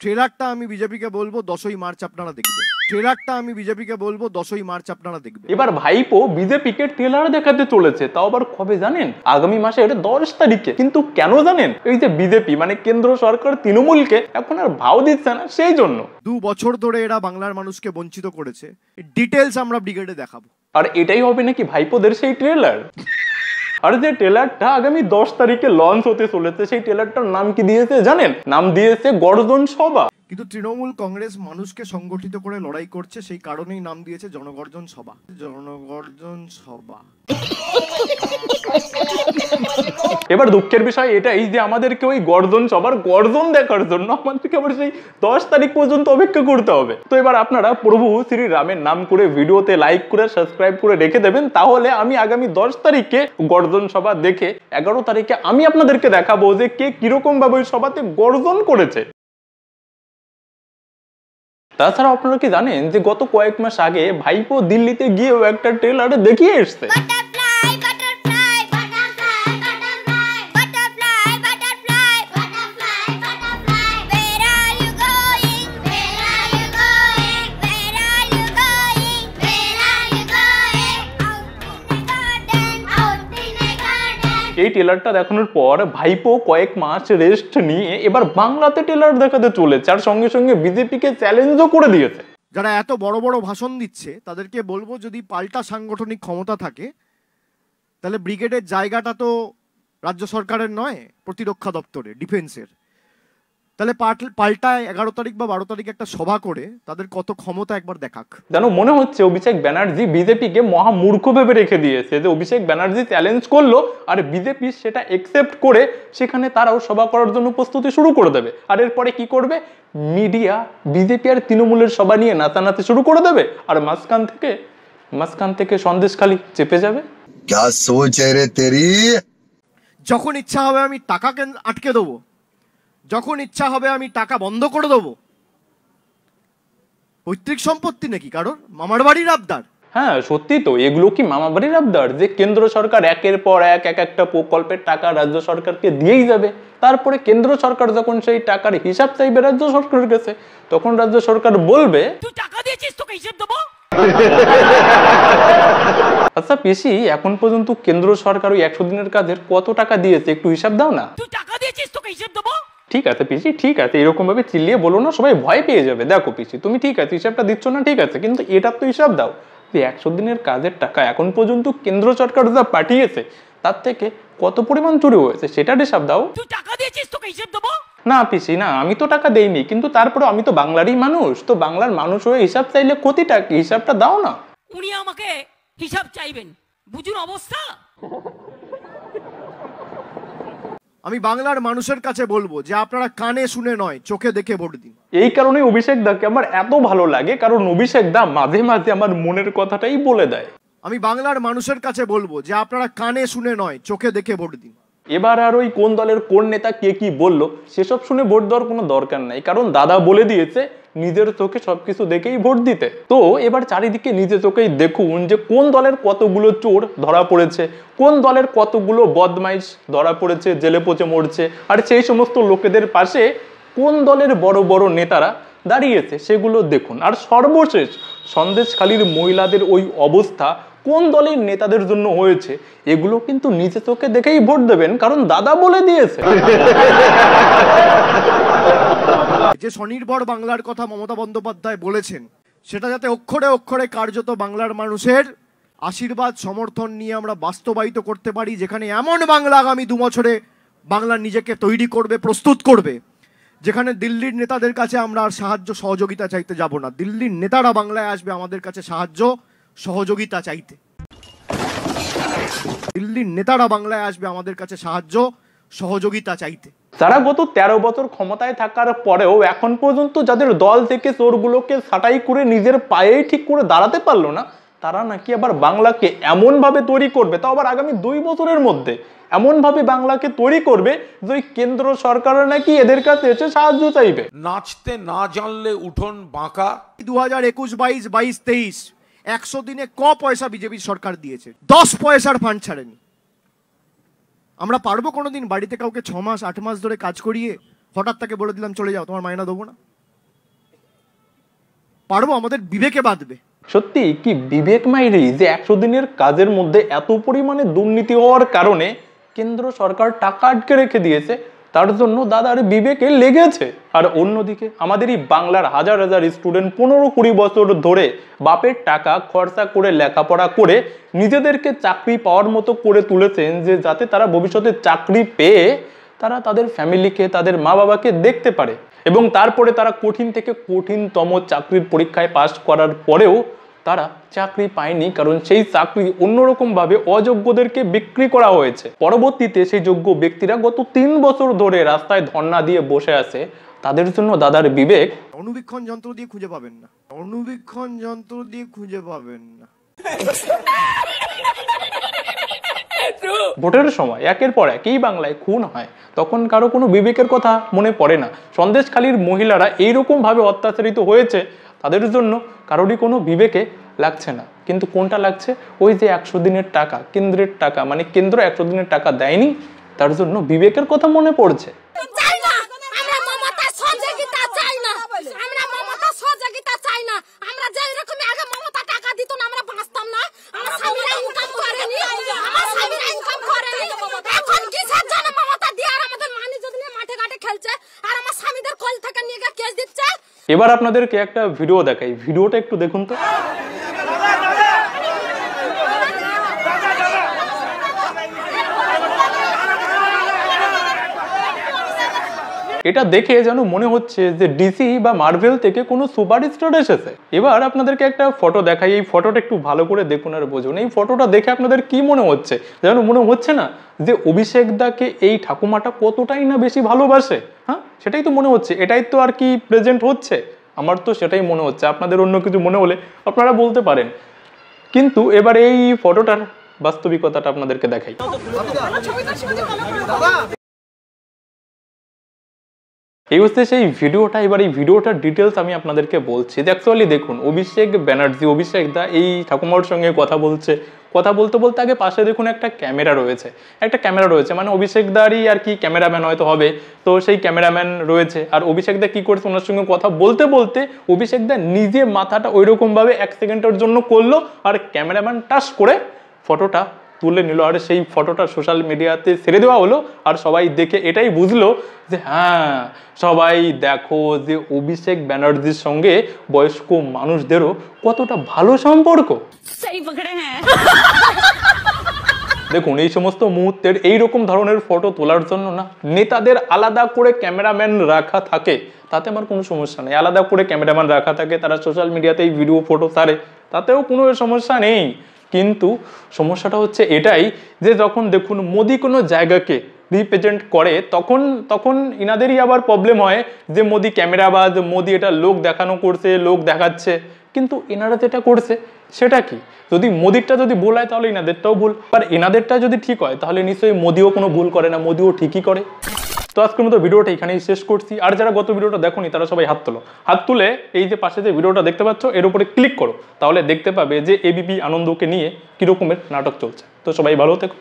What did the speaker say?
ট্রেলারটা আমি বিজেপিকে বলবো 10ই মার্চ আপনারা দেখবেন। ট্রেলারটা আমি বিজেপিকে বলবো 10ই মার্চ আপনারা দেখবেন। এবার ভাইপো বিজেপিকে ট্রেলার দেখাতে চলেছে, তাও আবার কবে জানেন? আগামী মাসের 10 তারিখে। কিন্তু কেন জানেন? এই যে বিজেপি মানে কেন্দ্র সরকার তৃণমূলকে এখন আর ভাও দিচ্ছে না, সেই জন্য 2 বছর ধরে এরা বাংলার মানুষকে বঞ্চিত করেছে। ডিটেলস আমরা ব্রিগেডে দেখাবো। আর এটাই হবে নাকি ভাইপোদের সেই ট্রেলার? আর যে ট্রেলারটা আগামী 10 তারিখে লঞ্চ হতে চলেছে, সেই ট্রেলারটার নাম কি দিয়েছে জানেন? নাম দিয়েছে গর্জন সভা। কিন্তু তৃণমূল কংগ্রেস মানুষকে সংগঠিত করে লড়াই করছে, সেই কারণেই নাম দিয়েছে জনগর্জন সভা। জনগর্জন সভা। এবার দুঃখের বিষয় এটাই যে আমাদেরকে ওই গর্জন সবার গর্জন দেখার জন্য আমাদেরকে আবার সেই 10 তারিখ পর্যন্ত অপেক্ষা করতে হবে। তো এবার আপনারা প্রভু শ্রী রামের নাম করে ভিডিওতে লাইক করে সাবস্ক্রাইব করে রেখে দেবেন, তাহলে আমি আগামী 10 তারিখে গর্জন সভা দেখে 11 তারিখে আমি আপনাদেরকে দেখাবো যে কে কিরকম ভাবে ওই সভাতে গর্জন করেছে। তাছাড়া আপনারা কি জানেন যে গত কয়েক মাস আগে ভাইপো দিল্লিতে গিয়েও একটা ট্রেলারে দেখিয়ে এসছে। এই ট্রেলারটা দেখানোর পর ভাইপো কয়েক মাস রেস্ট নিয়ে এবার বাংলাতে ট্রেলার দেখাতে চলেছে, আর সঙ্গে সঙ্গে বিজেপিকে চ্যালেঞ্জও করে দিয়েছে। যারা এত বড় বড় ভাষণ দিচ্ছে তাদেরকে বলবো, যদি পাল্টা সাংগঠনিক ক্ষমতা থাকে তাহলে ব্রিগেডের জায়গাটা তো রাজ্য সরকারের নয়, প্রতিরক্ষা দপ্তরে, ডিফেন্সের। তাহলে পাল্টা 11 তারিখ বা 12 তারিখ একটা সভা করে তাদের কত ক্ষমতা একবার দেখাক। যেন মনে হচ্ছে অভিষেক ব্যানার্জি বিজেপিকে মহা মূর্খ ভেবে রেখে দিয়েছে, যে অভিষেক ব্যানার্জি চ্যালেঞ্জ করলো আর বিজেপি সেটা একসেপ্ট করে সেখানে তারাও সভা করার জন্য প্রস্তুতি শুরু করে দেবে। আর এরপরে কি করবে? মিডিয়া বিজেপি আর তৃণমূলের সভা নিয়ে নাচানাচি শুরু করে দেবে, আর মাঝখান থেকে সন্দেশখালি চেপে যাবে। क्या सोच है रे तेरी? যখন ইচ্ছা হবে আমি টাকা আটকে দেবো, যখন ইচ্ছা হবে আমি টাকা বন্ধ করে দেবো। পৈতৃক সম্পত্তি নাকি কারোর? মামার বাড়ির আবদার? হ্যাঁ সত্যি তো, এগুলো কি মামা বাড়ির আবদার যে কেন্দ্র সরকার একের পর এক একটা প্রকল্পের টাকা রাজ্য সরকারকে দিয়েই যাবে, তারপরে কেন্দ্র সরকার যখন সেই টাকার হিসাব চাইবে রাজ্য সরকারের কাছে, তখন রাজ্য সরকার বলবে তুই টাকা দিয়েছিস, তোকে হিসাব দেবো। আচ্ছা পিসি, এখন পর্যন্ত কেন্দ্র সরকার ওই 100 দিনের কাজের কত টাকা দিয়েছে একটু হিসাব দাও না। তুই টাকা দিয়েছিস, তোকে হিসাব দেবো। ঠিক আছে পিসি, ঠিক আছে, এরকম ভাবে চিল্লিয়ে বলো না, সবাই ভয় পেয়ে যাবে। দেখো পিসি, তুমি ঠিক আছে হিসাবটা দিচ্ছ না, ঠিক আছে, কিন্তু এটার তো হিসাব দাও। 100 দিনের কাজের টাকা এখন পর্যন্ত কেন্দ্র সরকার যা পাঠিয়েছে তার থেকে কত পরিমাণ চুরি হয়েছে সেটার হিসাব দাও। তুই টাকা দিয়েছিস, তোকে হিসাব দেবো। না পিসি না, আমি তো টাকা দেইনি, কিন্তু তারপরে আমি তো বাংলারই মানুষ, তো বাংলার মানুষ হয়ে হিসাব চাইলে ক্ষতিটা কি? হিসাবটা দাও না। উনি আমাকে হিসাব চাইবেন, বুঝুন অবস্থা। আমি বাংলার মানুষের কাছে বলবো যে আপনারা কানে শুনে নয়, চোখে দেখে ভোট দিন। এই কারণে অভিষেক দাকে আমার এত ভালো লাগে, কারণ অভিষেক দা মাঝে মাঝে আমার মনের কথাটাই বলে দেয়। আমি বাংলার মানুষের কাছে বলবো যে আপনারা কানে শুনে নয়, চোখে দেখে ভোট দিন। এবার আর ওই কোন দলের কোন নেতা কে কি বললো সেসব শুনে ভোট দেওয়ার কোনো দরকার নাই, কারণ দাদা বলে দিয়েছে নিজের চোখে সবকিছু দেখেই ভোট দিতে। তো এবার চারিদিকে নিজের চোখেই দেখুন যে কোন দলের কতগুলো চোর ধরা পড়েছে, কোন দলের কতগুলো বদমাইশ ধরা পড়েছে, জেলে পচে মরছে, আর সেই সমস্ত লোকেদের পাশে কোন দলের বড় বড় নেতারা দাঁড়িয়েছে সেগুলো দেখুন। আর সর্বশেষ সন্দেশখালীর মহিলাদের ওই অবস্থা কোন দলের নেতাদের জন্য হয়েছে এগুলো কিন্তু নিজে চোখে দেখেই ভোট দেবেন, কারণ দাদা বলে দিয়েছে। যে স্বনির্ভর বাংলার কথা মমতা বন্দ্যোপাধ্যায় বলেছেন, সেটা যাতে অক্ষরে অক্ষরে কার্যত বাংলার মানুষের আশীর্বাদ সমর্থন নিয়ে আমরা বাস্তবায়িত করতে পারি, যেখানে এমন বাংলা আগামী 2 বছরে বাংলা নিজেকে তৈরি করবে, প্রস্তুত করবে, যেখানে দিল্লির নেতাদের কাছে আমরা আর সাহায্য সহযোগিতা চাইতে যাব না, দিল্লির নেতারা বাংলায় আসবে আমাদের কাছে সাহায্য সহযোগিতা চাইতে। দিল্লির নেতারা বাংলায় আসবে আমাদের কাছে সাহায্য সহযোগিতা চাইতে। তারা গত 13 বছর ক্ষমতায় থাকার পরেও এখন পর্যন্ত যাদের দল থেকে চোরগুলোকে ছাঁটাই করে নিজের পায়েই ঠিক করে দাঁড়াতে পারলো না, তারা নাকি আবার বাংলাকে এমন ভাবে তৈরি করবে, তাও আবার আগামী 2 বছরের মধ্যে এমন ভাবে বাংলাকে তৈরি করবে যে কেন্দ্র সরকার নাকি এদের কাছে এসে সাহায্য চাইবে। নাচতে না জানলে উঠোন বাঁকা। 2021, 22, 23, 23 100 দিনে পয়সা বিজেপি সরকার দিয়েছে, 10 পয়সার ফান্ড ছাড়েনি। আমরা পারবো কোনোদিন বাড়িতে কাউকে 6 মাস 8 মাস ধরে কাজ করিয়ে হঠাৎ তাকে বলে দিলাম চলে যাও, তোমার মাইনা দেবো না? পারবো, আমাদের বিবেকে বাঁধবে। সত্যি কি বিবেক মাইরি যে 100 দিনের কাজের মধ্যে এত পরিমাণে দুর্নীতি হওয়ার কারণে কেন্দ্র সরকার টাকা আটকে রেখে দিয়েছে, তার জন্য দাদার বিবেকে লেগেছে। আর অন্যদিকে আমাদের এই বাংলার হাজার হাজার স্টুডেন্ট 15-20 বছর ধরে বাপের টাকা খরচা করে লেখাপড়া করে নিজেদেরকে চাকরি পাওয়ার মতো করে তুলেছেন, যে যাতে তারা ভবিষ্যতে চাকরি পেয়ে তারা তাদের ফ্যামিলিকে, তাদের মা বাবাকে দেখতে পারে। এবং তারপরে তারা কঠিন থেকে কঠিনতম চাকরির পরীক্ষায় পাশ করার পরেও তারা চাকরি পায়নি, কারণ সেই চাকরি অন্যরকম ভাবে অযোগ্যদেরকে বিক্রি করা হয়েছে। পরবর্তীতে সেই যোগ্য ব্যক্তিরা গত 3 বছর ধরে রাস্তায় ধর্ণা দিয়ে বসে আছে। তাদের জন্য দাদার বিবেক অনুবীক্ষণ যন্ত্র দিয়ে খুঁজে পাবেন না, অনুবীক্ষণ যন্ত্র দিয়ে খুঁজে পাবেন না। ভোটের সময় একের পর একই বাংলায় খুন হয়, তখন কারো কোনো বিবেকের কথা মনে পড়ে না। সন্দেশখালীর মহিলারা এইরকম ভাবে অত্যাচারিত হয়েছে, তাদের জন্য কারোরই কোনো বিবেকে লাগছে না। কিন্তু কোনটা লাগছে? ওই যে 100 দিনের টাকা, কেন্দ্রের টাকা, মানে কেন্দ্র 100 দিনের টাকা দেয়নি, তার জন্য বিবেকের কথা মনে পড়ছে। এবার আপনাদেরকে একটা ভিডিও দেখাই, ভিডিওটা একটু দেখুন তো। এটা দেখে যেন মনে হচ্ছে যে ডিসি বা মার্ভেল থেকে কোনো সুপারস্টার এসেছে। এবার আপনাদেরকে একটা ফটো দেখাই, এই ফটোটা একটু ভালো করে দেখুন আর বুঝুন। এই ফটোটা দেখে আপনাদের কি মনে হচ্ছে? যেন মনে হচ্ছে না যে অভিষেক দাকে এই ঠাকুমাটা কতটাই না বেশি ভালোবাসে? হ্যাঁ, সেটাই তো মনে হচ্ছে, এটাই তো আর কি প্রেজেন্ট হচ্ছে। আমার তো সেটাই মনে হচ্ছে, আপনাদের অন্য কিছু মনে হলে আপনারা বলতে পারেন। কিন্তু এবার এই ফটোটার বাস্তবিকতাটা আপনাদেরকে দেখাই। এই হচ্ছে সেই ভিডিওটা। এবার এই ভিডিওটার ডিটেলস আমি আপনাদেরকে বলছি। অ্যাকচুয়ালি দেখুন, অভিষেক ব্যানার্জি, অভিষেক দা এই ঠাকুমার সঙ্গে কথা বলছে। কথা বলতে বলতে আগে পাশে দেখুন একটা ক্যামেরা রয়েছে, মানে অভিষেক দারই আর কি ক্যামেরাম্যান হয়তো হবে। তো সেই ক্যামেরাম্যান রয়েছে, আর অভিষেক দা কি করছে, ওনার সঙ্গে কথা বলতে বলতে অভিষেক দা নিজে মাথাটা ওইরকম ভাবে 1 সেকেন্ডের জন্য করলো, আর ক্যামেরাম্যান টাচ করে ফটোটা তুলে নিল, আর সেই ফটোটা সোশ্যাল মিডিয়াতে ছেড়ে দেওয়া হলো। আর সবাই দেখে এটাই বুঝলো যে হ্যাঁ, সবাই দেখো যে অভিষেক ব্যানার্জির সঙ্গে বয়স্ক মানুষদেরও কতটা ভালো সম্পর্ক। দেখুন, এই সমস্ত মুহূর্তের এইরকম ধরনের ফটো তোলার জন্য না নেতাদের আলাদা করে ক্যামেরাম্যান রাখা থাকে, তাতে আমার কোনো সমস্যা নেই। আলাদা করে ক্যামেরাম্যান রাখা থাকে, তারা সোশ্যাল মিডিয়াতে এই ভিডিও ফটো ছাড়ে, তাতেও কোনো সমস্যা নেই। কিন্তু সমস্যাটা হচ্ছে এটাই যে যখন দেখুন মোদি কোনো জায়গাকে রিপ্রেজেন্ট করে, তখন ইনাদেরই আবার প্রবলেম হয় যে মোদি ক্যামেরাবাজ, মোদি এটা লোক দেখানো করছে, লোক দেখাচ্ছে। কিন্তু এনারা যেটা করছে সেটা কি? যদি মোদিরটা যদি ভুল হয় তাহলে ইনাদেরটাও ভুল, আর এনাদেরটা যদি ঠিক হয় তাহলে নিশ্চয়ই মোদিও কোনো ভুল করে না, মোদিও ঠিকই করে। তো আজকের মতো ভিডিওটা এখানেই শেষ করছি। আর যারা গত ভিডিওটা দেখোনি তারা সবাই হাত তোলো, হাত তুলে এই যে পাশে যে ভিডিওটা দেখতে পাচ্ছ এর উপরে ক্লিক করো, তাহলে দেখতে পাবে যে এবিপি আনন্দকে নিয়ে কিরকমের নাটক চলছে। তো সবাই ভালো থেকো।